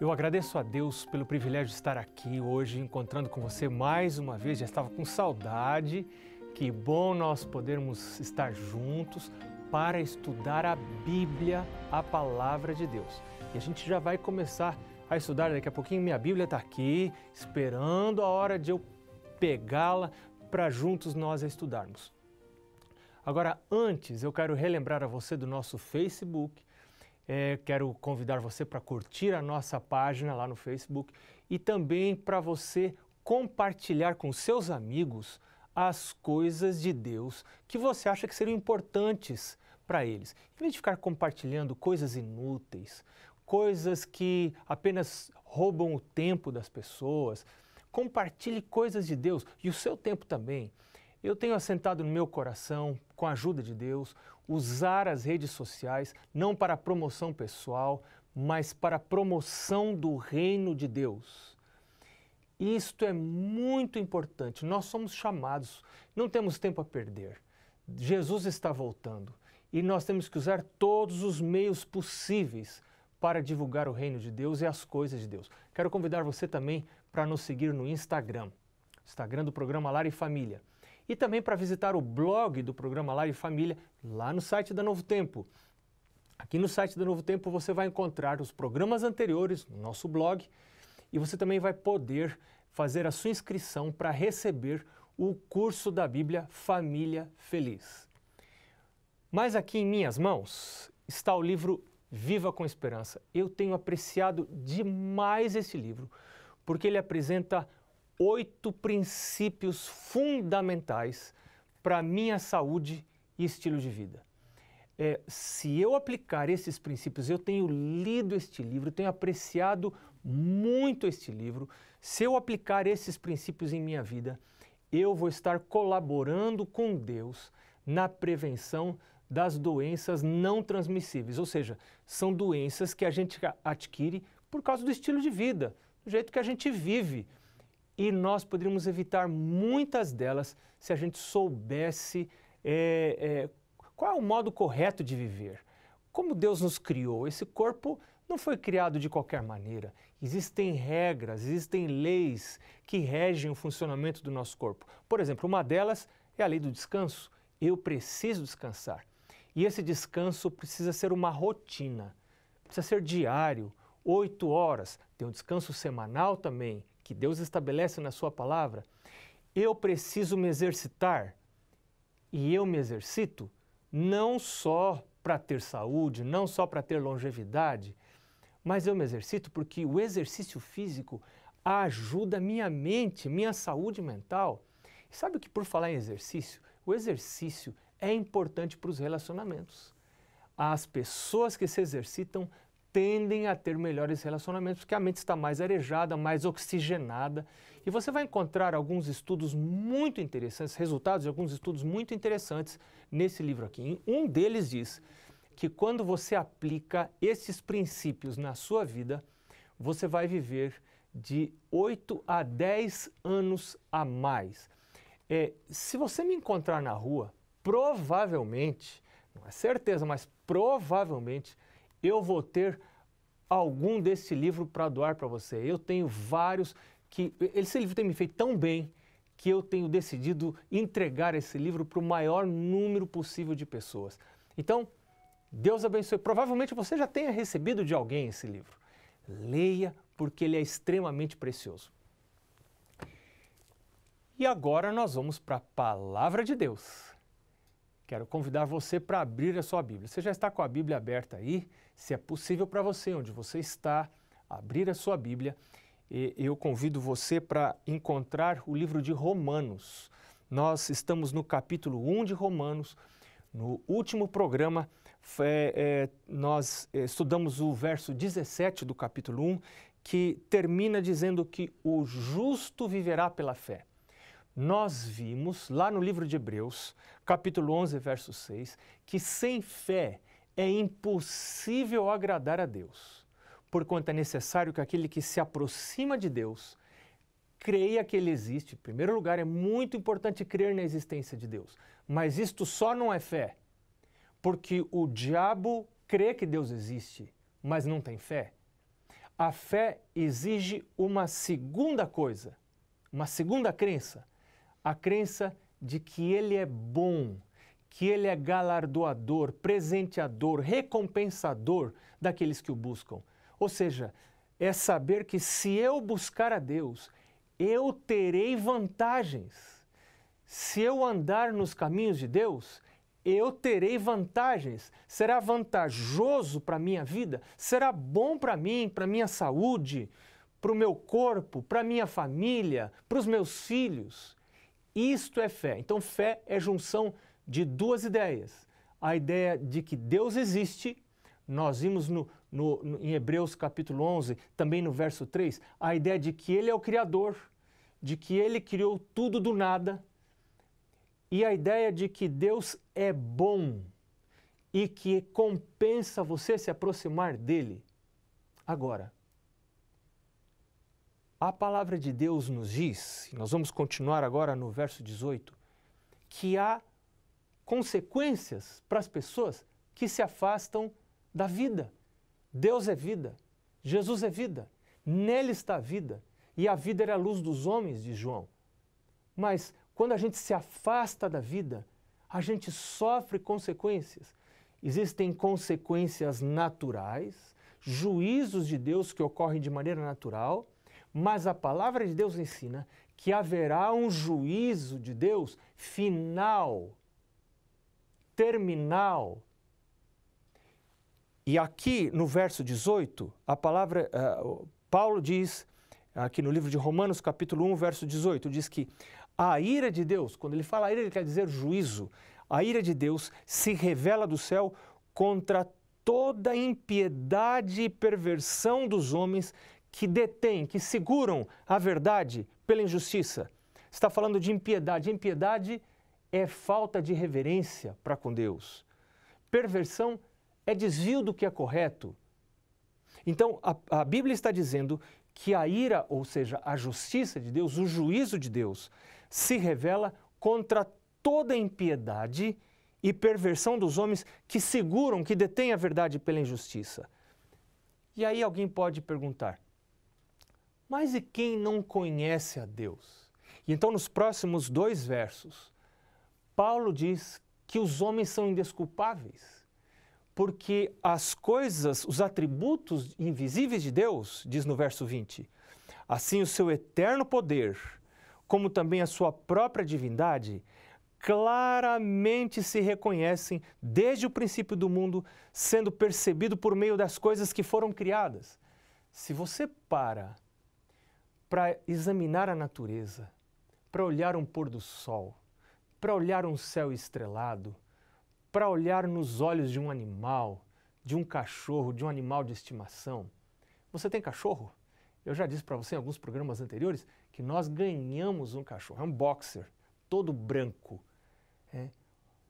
Eu agradeço a Deus pelo privilégio de estar aqui hoje, encontrando com você mais uma vez. Já estava com saudade. Que bom nós podermos estar juntos para estudar a Bíblia, a Palavra de Deus. E a gente já vai começar a estudar daqui a pouquinho. Minha Bíblia está aqui, esperando a hora de eu pegá-la para juntos nós estudarmos. Agora, antes, eu quero relembrar a você do nosso Facebook. Quero convidar você para curtir a nossa página lá no Facebook e também para você compartilhar com seus amigos as coisas de Deus que você acha que seriam importantes para eles. Em vez de ficar compartilhando coisas inúteis, coisas que apenas roubam o tempo das pessoas, compartilhe coisas de Deus e o seu tempo também. Eu tenho assentado no meu coração, com a ajuda de Deus, usar as redes sociais não para promoção pessoal, mas para a promoção do reino de Deus. Isto é muito importante. Nós somos chamados, não temos tempo a perder. Jesus está voltando e nós temos que usar todos os meios possíveis para divulgar o reino de Deus e as coisas de Deus. Quero convidar você também para nos seguir no Instagram do programa Lar e Família. E também para visitar o blog do programa Lar e Família, lá no site da Novo Tempo. Aqui no site da Novo Tempo você vai encontrar os programas anteriores no nosso blog e você também vai poder fazer a sua inscrição para receber o curso da Bíblia Família Feliz. Mas aqui em minhas mãos está o livro Viva com Esperança. Eu tenho apreciado demais esse livro, porque ele apresenta 8 princípios fundamentais para a minha saúde e estilo de vida. Se eu aplicar esses princípios, eu tenho lido este livro, tenho apreciado muito este livro, se eu aplicar esses princípios em minha vida, eu vou estar colaborando com Deus na prevenção das doenças não transmissíveis, ou seja, são doenças que a gente adquire por causa do estilo de vida, do jeito que a gente vive. E nós poderíamos evitar muitas delas se a gente soubesse qual é o modo correto de viver. Como Deus nos criou, esse corpo não foi criado de qualquer maneira. Existem regras, existem leis que regem o funcionamento do nosso corpo. Por exemplo, uma delas é a lei do descanso. Eu preciso descansar. E esse descanso precisa ser uma rotina, precisa ser diário, 8 horas. Tem um descanso semanal também, que Deus estabelece na sua palavra. Eu preciso me exercitar e eu me exercito não só para ter saúde, não só para ter longevidade, mas eu me exercito porque o exercício físico ajuda minha mente, minha saúde mental. E sabe o que, por falar em exercício, o exercício é importante para os relacionamentos. As pessoas que se exercitam tendem a ter melhores relacionamentos, porque a mente está mais arejada, mais oxigenada. E você vai encontrar alguns estudos muito interessantes, resultados de alguns estudos muito interessantes nesse livro aqui. Um deles diz que quando você aplica esses princípios na sua vida, você vai viver de 8 a 10 anos a mais. Se você me encontrar na rua, provavelmente, não é certeza, mas provavelmente, eu vou ter algum desse livro para doar para você. Eu tenho vários que... Esse livro tem me feito tão bem que eu tenho decidido entregar esse livro para o maior número possível de pessoas. Então, Deus abençoe. Provavelmente você já tenha recebido de alguém esse livro. Leia, porque ele é extremamente precioso. E agora nós vamos para a Palavra de Deus. Quero convidar você para abrir a sua Bíblia. Você já está com a Bíblia aberta aí? Se é possível para você, onde você está, abrir a sua Bíblia. Eu convido você para encontrar o livro de Romanos. Nós estamos no capítulo 1 de Romanos. No último programa, nós estudamos o verso 17 do capítulo 1, que termina dizendo que o justo viverá pela fé. Nós vimos lá no livro de Hebreus, capítulo 11, verso 6, que sem fé é impossível agradar a Deus, porquanto é necessário que aquele que se aproxima de Deus creia que Ele existe. Em primeiro lugar, é muito importante crer na existência de Deus, mas isto só não é fé, porque o diabo crê que Deus existe, mas não tem fé. A fé exige uma segunda coisa, uma segunda crença, a crença de que Ele é bom, que Ele é galardoador, presenteador, recompensador daqueles que o buscam. Ou seja, é saber que se eu buscar a Deus, eu terei vantagens. Se eu andar nos caminhos de Deus, eu terei vantagens. Será vantajoso para a minha vida, será bom para mim, para a minha saúde, para o meu corpo, para a minha família, para os meus filhos. Isto é fé. Então, fé é junção de duas ideias. A ideia de que Deus existe, nós vimos em Hebreus capítulo 11, também no verso 3, a ideia de que Ele é o Criador, de que Ele criou tudo do nada, e a ideia de que Deus é bom e que compensa você se aproximar dEle. Agora, a palavra de Deus nos diz, e nós vamos continuar agora no verso 18, que há consequências para as pessoas que se afastam da vida. Deus é vida, Jesus é vida, nele está a vida, e a vida era a luz dos homens, diz João. Mas quando a gente se afasta da vida, a gente sofre consequências. Existem consequências naturais, juízos de Deus que ocorrem de maneira natural, mas a palavra de Deus ensina que haverá um juízo de Deus final, terminal. E aqui no verso 18, a palavra, Paulo diz, aqui no livro de Romanos, capítulo 1, verso 18, diz que a ira de Deus, quando ele fala ira, ele quer dizer juízo, a ira de Deus se revela do céu contra toda impiedade e perversão dos homens que detêm, que seguram a verdade pela injustiça. Está falando de impiedade. Impiedade é falta de reverência para com Deus. Perversão é desvio do que é correto. Então, a Bíblia está dizendo que a ira, ou seja, a justiça de Deus, o juízo de Deus, se revela contra toda impiedade e perversão dos homens que seguram, que detêm a verdade pela injustiça. E aí alguém pode perguntar, mas e quem não conhece a Deus? E então, nos próximos 2 versos, Paulo diz que os homens são indesculpáveis, porque as coisas, os atributos invisíveis de Deus, diz no verso 20, assim o seu eterno poder, como também a sua própria divindade, claramente se reconhecem desde o princípio do mundo, sendo percebido por meio das coisas que foram criadas. Se você para examinar a natureza, para olhar um pôr do sol, para olhar um céu estrelado, para olhar nos olhos de um animal, de um cachorro, de um animal de estimação. Você tem cachorro? Eu já disse para você em alguns programas anteriores que nós ganhamos um cachorro, é um boxer, todo branco.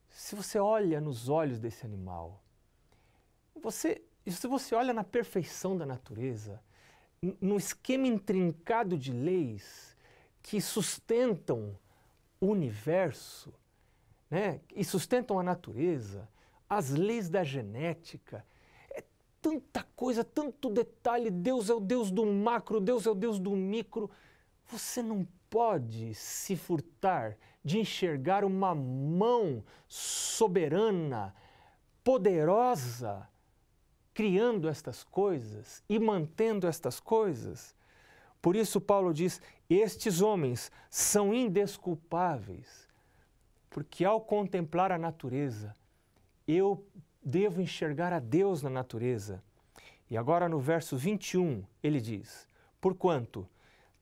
Se você olha nos olhos desse animal, se você olha na perfeição da natureza, no esquema intrincado de leis que sustentam o universo, e sustentam a natureza, as leis da genética, é tanta coisa, tanto detalhe, Deus é o Deus do macro, Deus é o Deus do micro. Você não pode se furtar de enxergar uma mão soberana, poderosa, criando estas coisas e mantendo estas coisas. Por isso Paulo diz, estes homens são indesculpáveis, porque ao contemplar a natureza, eu devo enxergar a Deus na natureza. E agora no verso 21, ele diz, porquanto,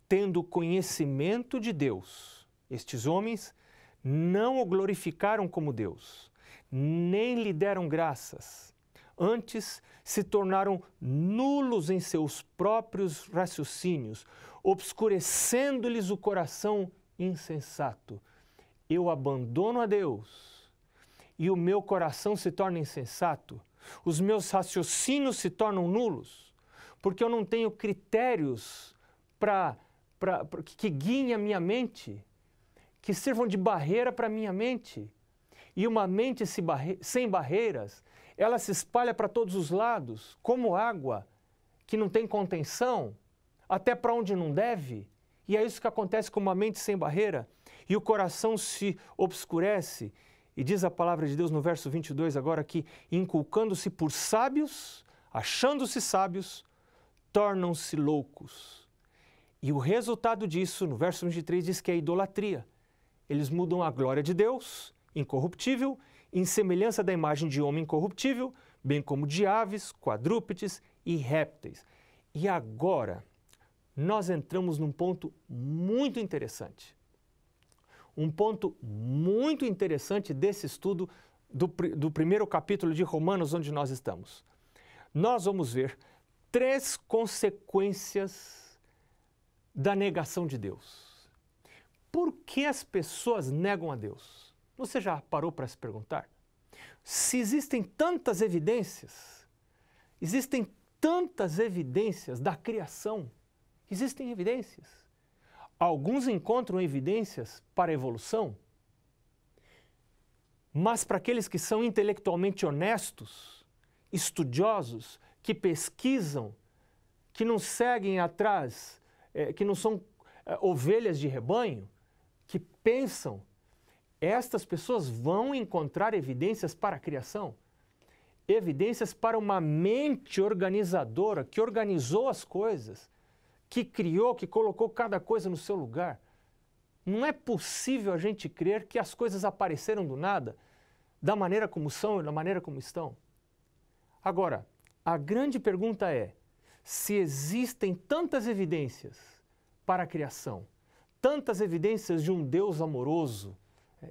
tendo conhecimento de Deus, estes homens não o glorificaram como Deus, nem lhe deram graças. Antes, se tornaram nulos em seus próprios raciocínios, obscurecendo-lhes o coração insensato. Eu abandono a Deus e o meu coração se torna insensato. Os meus raciocínios se tornam nulos, porque eu não tenho critérios que guiem a minha mente, que sirvam de barreira para a minha mente. E uma mente sem barreiras, ela se espalha para todos os lados, como água que não tem contenção, até para onde não deve. E é isso que acontece com uma mente sem barreira. E o coração se obscurece. E diz a palavra de Deus no verso 22 agora que, inculcando-se por sábios, achando-se sábios, tornam-se loucos. E o resultado disso, no verso 23, diz que é a idolatria. Eles mudam a glória de Deus, incorruptível, em semelhança da imagem de homem incorruptível, bem como de aves, quadrúpedes e répteis. E agora, nós entramos num ponto muito interessante. Um ponto muito interessante desse estudo do primeiro capítulo de Romanos, onde nós estamos. Nós vamos ver 3 consequências da negação de Deus. Por que as pessoas negam a Deus? Você já parou para se perguntar? Se existem tantas evidências da criação, existem evidências. Alguns encontram evidências para a evolução, mas para aqueles que são intelectualmente honestos, estudiosos, que pesquisam, que não seguem atrás, que não são ovelhas de rebanho, que pensam, estas pessoas vão encontrar evidências para a criação, evidências para uma mente organizadora que organizou as coisas, que criou, que colocou cada coisa no seu lugar. Não é possível a gente crer que as coisas apareceram do nada, da maneira como são e da maneira como estão. Agora, a grande pergunta é, se existem tantas evidências para a criação, tantas evidências de um Deus amoroso,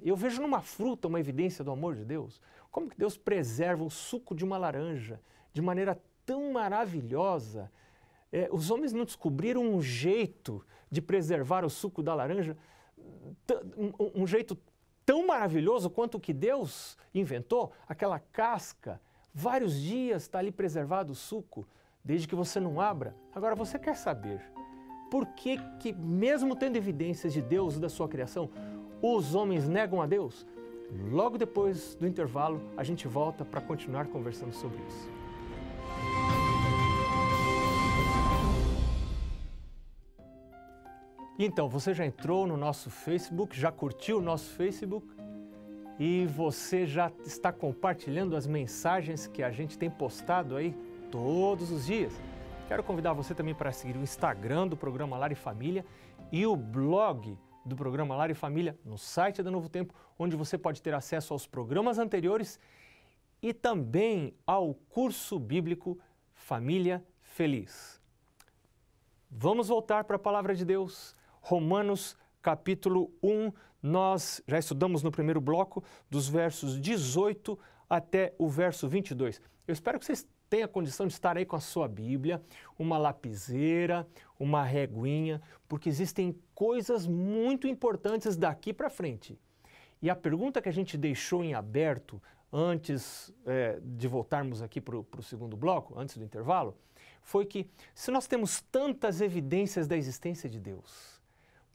eu vejo numa fruta uma evidência do amor de Deus. Como que Deus preserva o suco de uma laranja de maneira tão maravilhosa? Os homens não descobriram um jeito de preservar o suco da laranja, um jeito tão maravilhoso quanto o que Deus inventou, aquela casca, vários dias está ali preservado o suco, desde que você não abra. Agora, você quer saber por que mesmo tendo evidências de Deus e da sua criação, os homens negam a Deus? Logo depois do intervalo, a gente volta para continuar conversando sobre isso. Então, você já entrou no nosso Facebook, já curtiu o nosso Facebook e você já está compartilhando as mensagens que a gente tem postado aí todos os dias. Quero convidar você também para seguir o Instagram do programa Lar e Família e o blog do programa Lar e Família no site da Novo Tempo, onde você pode ter acesso aos programas anteriores e também ao curso bíblico Família Feliz. Vamos voltar para a Palavra de Deus. Romanos capítulo 1, nós já estudamos no primeiro bloco, dos versos 18 até o verso 22. Eu espero que vocês tenham a condição de estar aí com a sua Bíblia, uma lapiseira, uma reguinha, porque existem coisas muito importantes daqui para frente. E a pergunta que a gente deixou em aberto antes de voltarmos aqui para o segundo bloco, antes do intervalo, foi que se nós temos tantas evidências da existência de Deus,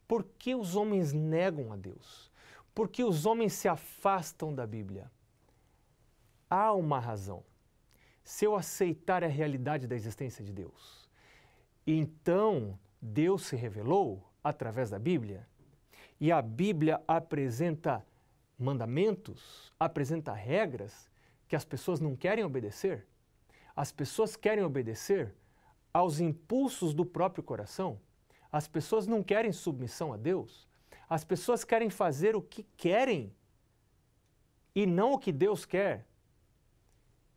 por que os homens negam a Deus? Por que os homens se afastam da Bíblia? Há uma razão. Se eu aceitar a realidade da existência de Deus, então Deus se revelou através da Bíblia, e a Bíblia apresenta mandamentos, apresenta regras que as pessoas não querem obedecer. As pessoas querem obedecer aos impulsos do próprio coração. As pessoas não querem submissão a Deus. As pessoas querem fazer o que querem e não o que Deus quer.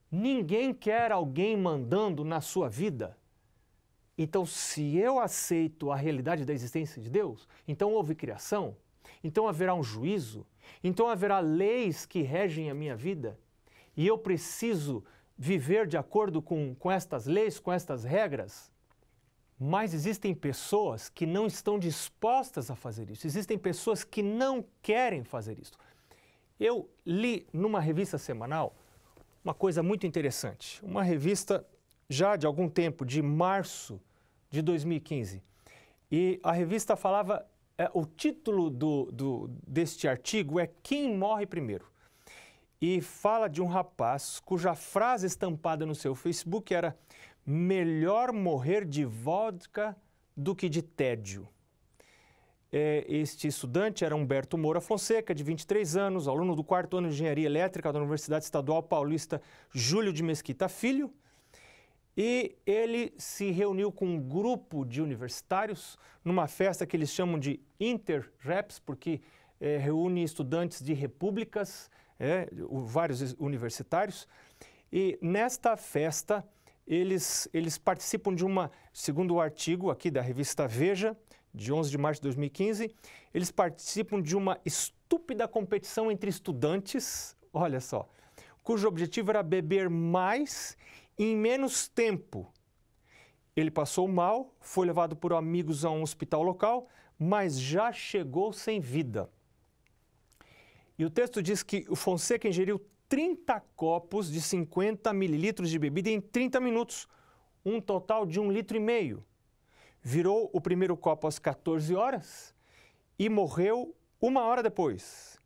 Ninguém quer alguém mandando na sua vida. Então, se eu aceito a realidade da existência de Deus, então houve criação, então haverá um juízo, então haverá leis que regem a minha vida e eu preciso viver de acordo com estas leis, com estas regras. Mas existem pessoas que não estão dispostas a fazer isso. Existem pessoas que não querem fazer isso. Eu li numa revista semanal uma coisa muito interessante. Uma revista já de algum tempo, de março de 2015. E a revista falava, o título deste artigo é Quem Morre Primeiro? E fala de um rapaz cuja frase estampada no seu Facebook era: melhor morrer de vodka do que de tédio. Este estudante era Humberto Moura Fonseca, de 23 anos, aluno do 4º ano de Engenharia Elétrica da Universidade Estadual Paulista Júlio de Mesquita Filho, e ele se reuniu com um grupo de universitários numa festa que eles chamam de Inter-Reps, porque reúne estudantes de repúblicas, vários universitários, e nesta festa eles participam de uma, segundo o artigo aqui da revista Veja, de 11 de março de 2015, eles participam de uma estúpida competição entre estudantes, olha só, cujo objetivo era beber mais em menos tempo. Ele passou mal, foi levado por amigos a um hospital local, mas já chegou sem vida. E o texto diz que o Fonseca ingeriu 30 copos de 50 mililitros de bebida em 30 minutos, um total de 1,5 litro. Virou o primeiro copo às 14 horas e morreu 1 hora depois.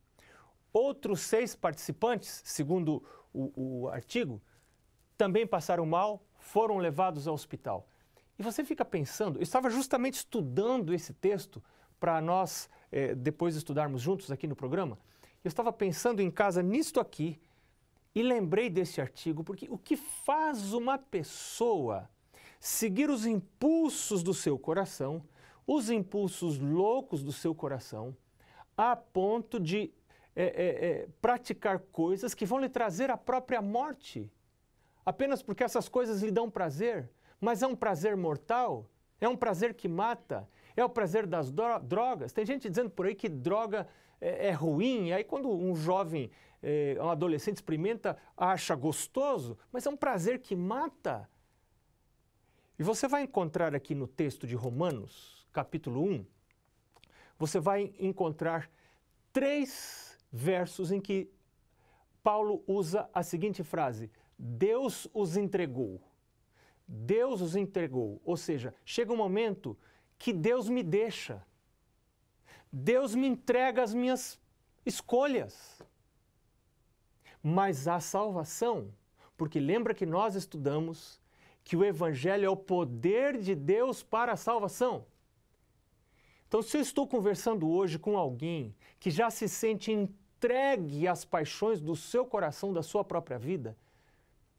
Outros 6 participantes, segundo o artigo, também passaram mal, foram levados ao hospital. E você fica pensando, eu estava justamente estudando esse texto para nós depois estudarmos juntos aqui no programa, eu estava pensando em casa nisto aqui e lembrei desse artigo, porque o que faz uma pessoa seguir os impulsos do seu coração, os impulsos loucos do seu coração, a ponto de praticar coisas que vão lhe trazer a própria morte, apenas porque essas coisas lhe dão prazer, mas é um prazer mortal, é um prazer que mata, é o prazer das drogas. Tem gente dizendo por aí que droga é ruim, e aí quando um jovem, um adolescente experimenta, acha gostoso, mas é um prazer que mata. E você vai encontrar aqui no texto de Romanos, capítulo 1, você vai encontrar 3 versos em que Paulo usa a seguinte frase: Deus os entregou. Deus os entregou. Ou seja, chega um momento que Deus me deixa. Deus me entrega as minhas escolhas. Mas há salvação, porque lembra que nós estudamos que o Evangelho é o poder de Deus para a salvação. Então, se eu estou conversando hoje com alguém que já se sente entregue às paixões do seu coração, da sua própria vida,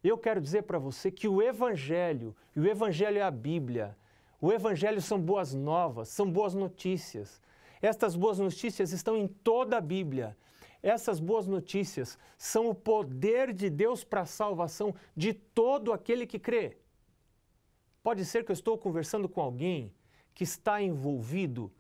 eu quero dizer para você que o Evangelho, e o Evangelho é a Bíblia, o Evangelho são boas novas, são boas notícias. Estas boas notícias estão em toda a Bíblia. Essas boas notícias são o poder de Deus para a salvação de todo aquele que crê. Pode ser que eu estou conversando com alguém que está envolvido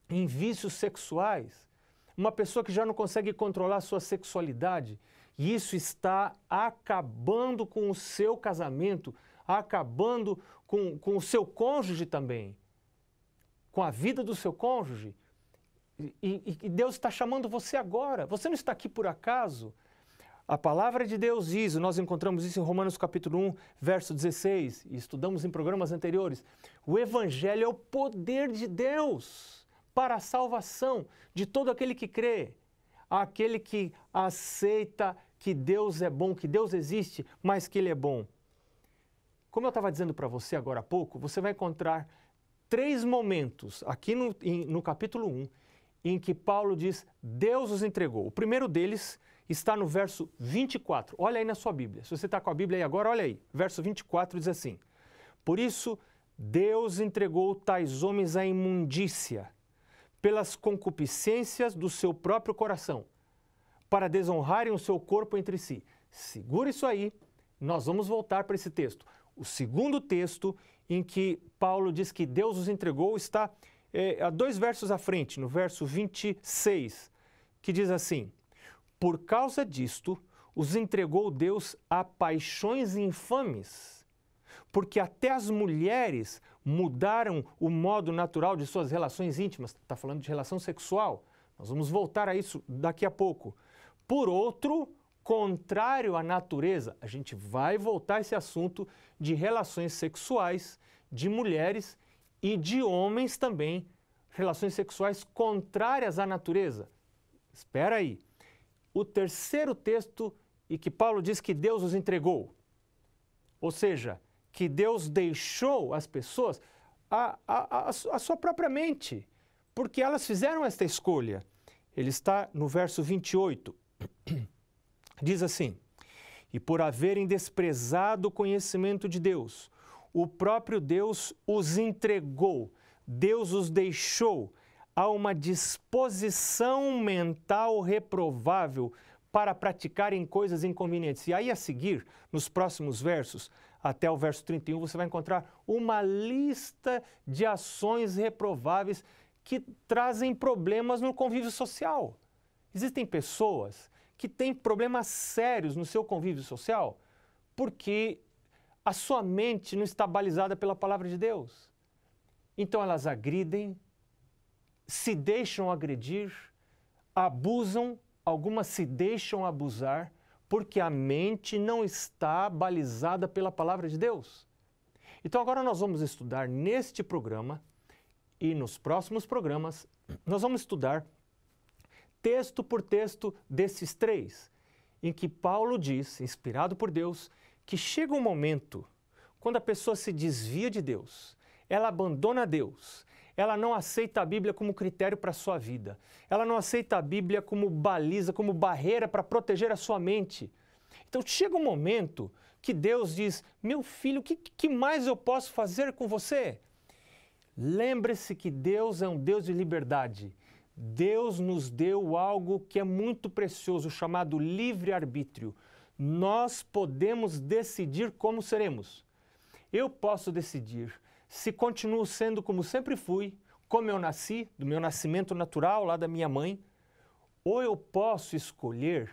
em vícios sexuais, uma pessoa que já não consegue controlar sua sexualidade, e isso está acabando com o seu casamento, acabando com o seu cônjuge também, com a vida do seu cônjuge. E Deus está chamando você agora, você não está aqui por acaso. A palavra de Deus diz, nós encontramos isso em Romanos capítulo 1, verso 16, e estudamos em programas anteriores, o Evangelho é o poder de Deus para a salvação de todo aquele que crê, aquele que aceita que Deus é bom, que Deus existe, mas que Ele é bom. Como eu estava dizendo para você agora há pouco, você vai encontrar 3 momentos aqui no capítulo 1, em que Paulo diz, Deus os entregou. O primeiro deles está no verso 24. Olha aí na sua Bíblia. Se você está com a Bíblia aí agora, olha aí. Verso 24 diz assim: Por isso, Deus entregou tais homens à imundícia, pelas concupiscências do seu próprio coração, para desonrarem o seu corpo entre si. Segura isso aí, nós vamos voltar para esse texto. O segundo texto em que Paulo diz que Deus os entregou está a 2 versos à frente, no verso 26, que diz assim: Por causa disto, os entregou Deus a paixões infames, porque até as mulheres mudaram o modo natural de suas relações íntimas. Está falando de relação sexual. Nós vamos voltar a isso daqui a pouco. Por outro, contrário à natureza, a gente vai voltar a esse assunto de relações sexuais de mulheres e de homens também, relações sexuais contrárias à natureza. Espera aí. O terceiro texto em que Paulo diz que Deus os entregou, ou seja, que Deus deixou às pessoas a sua própria mente, porque elas fizeram esta escolha. Ele está no verso 28. Diz assim: e por haverem desprezado o conhecimento de Deus, o próprio Deus os entregou, Deus os deixou a uma disposição mental reprovável para praticarem coisas inconvenientes. E aí a seguir, nos próximos versos, até o verso 31, você vai encontrar uma lista de ações reprováveis que trazem problemas no convívio social. Existem pessoas que têm problemas sérios no seu convívio social porque a sua mente não está balizada pela palavra de Deus. Então elas agridem, se deixam agredir, abusam, algumas se deixam abusar, porque a mente não está balizada pela palavra de Deus. Então agora nós vamos estudar neste programa e nos próximos programas, nós vamos estudar texto por texto desses três, em que Paulo diz, inspirado por Deus, que chega um momento quando a pessoa se desvia de Deus, ela abandona Deus, ela não aceita a Bíblia como critério para a sua vida, ela não aceita a Bíblia como baliza, como barreira para proteger a sua mente. Então chega um momento que Deus diz: meu filho, o que mais eu posso fazer com você? Lembre-se que Deus é um Deus de liberdade. Deus nos deu algo que é muito precioso, chamado livre-arbítrio. Nós podemos decidir como seremos. Eu posso decidir se continuo sendo como sempre fui, como eu nasci, do meu nascimento natural, lá da minha mãe, ou eu posso escolher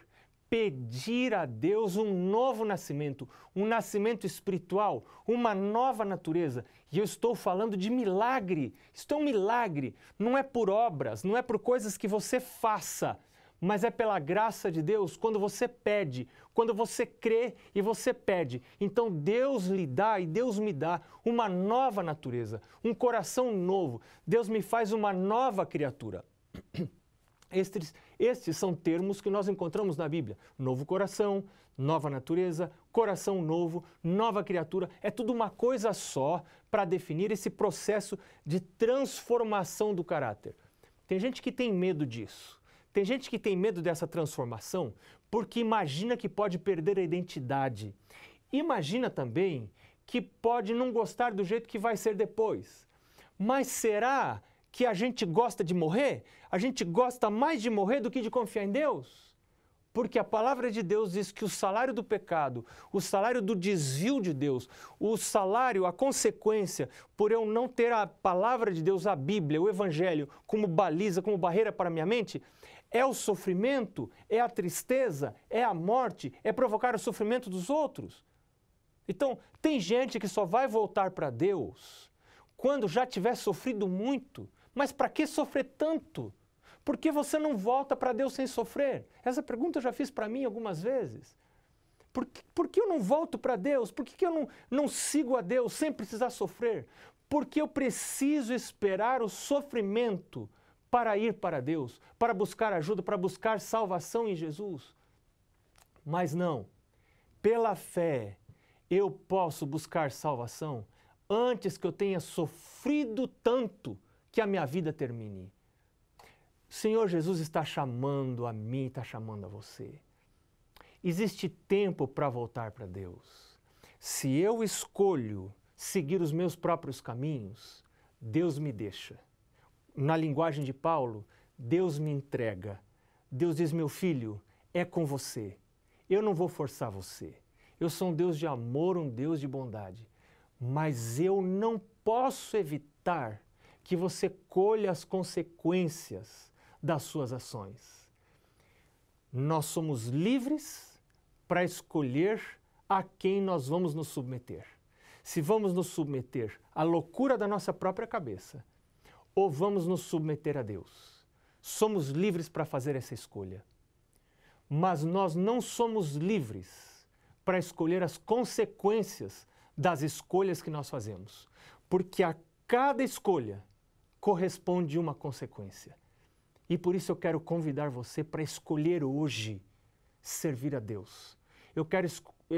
pedir a Deus um novo nascimento, um nascimento espiritual, uma nova natureza. E eu estou falando de milagre. Isto é um milagre. Não é por obras, não é por coisas que você faça, mas é pela graça de Deus, quando você pede, quando você crê e você pede. Então Deus lhe dá e Deus me dá uma nova natureza, um coração novo. Deus me faz uma nova criatura. Estes são termos que nós encontramos na Bíblia. Novo coração, nova natureza, coração novo, nova criatura. É tudo uma coisa só para definir esse processo de transformação do caráter. Tem gente que tem medo disso. Tem gente que tem medo dessa transformação porque imagina que pode perder a identidade. Imagina também que pode não gostar do jeito que vai ser depois. Mas será que a gente gosta de morrer? A gente gosta mais de morrer do que de confiar em Deus? Porque a palavra de Deus diz que o salário do pecado, o salário do desvio de Deus, o salário, a consequência por eu não ter a palavra de Deus, a Bíblia, o Evangelho, como baliza, como barreira para a minha mente, é o sofrimento, é a tristeza, é a morte, é provocar o sofrimento dos outros. Então, tem gente que só vai voltar para Deus quando já tiver sofrido muito. Mas para que sofrer tanto? Por que você não volta para Deus sem sofrer? Essa pergunta eu já fiz para mim algumas vezes. Por que eu não volto para Deus? Por que eu não sigo a Deus sem precisar sofrer? Porque eu preciso esperar o sofrimento para ir para Deus, para buscar ajuda, para buscar salvação em Jesus. Mas não, pela fé eu posso buscar salvação antes que eu tenha sofrido tanto que a minha vida termine. O Senhor Jesus está chamando a mim, está chamando a você. Existe tempo para voltar para Deus. Se eu escolho seguir os meus próprios caminhos, Deus me deixa. Na linguagem de Paulo, Deus me entrega. Deus diz: meu filho, é com você. Eu não vou forçar você. Eu sou um Deus de amor, um Deus de bondade. Mas eu não posso evitar que você colha as consequências das suas ações. Nós somos livres para escolher a quem nós vamos nos submeter. Se vamos nos submeter à loucura da nossa própria cabeça ou vamos nos submeter a Deus. Somos livres para fazer essa escolha. Mas nós não somos livres para escolher as consequências das escolhas que nós fazemos. Porque a cada escolha corresponde uma consequência. E por isso eu quero convidar você para escolher hoje servir a Deus. Eu quero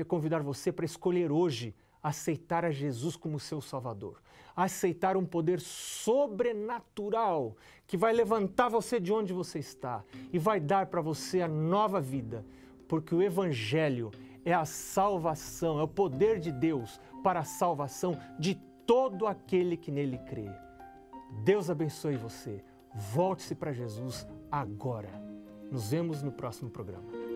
convidar você para escolher hoje aceitar a Jesus como seu Salvador, aceitar um poder sobrenatural que vai levantar você de onde você está e vai dar para você a nova vida, porque o Evangelho é a salvação, é o poder de Deus para a salvação de todo aquele que nele crê. Deus abençoe você. Volte-se para Jesus agora. Nos vemos no próximo programa.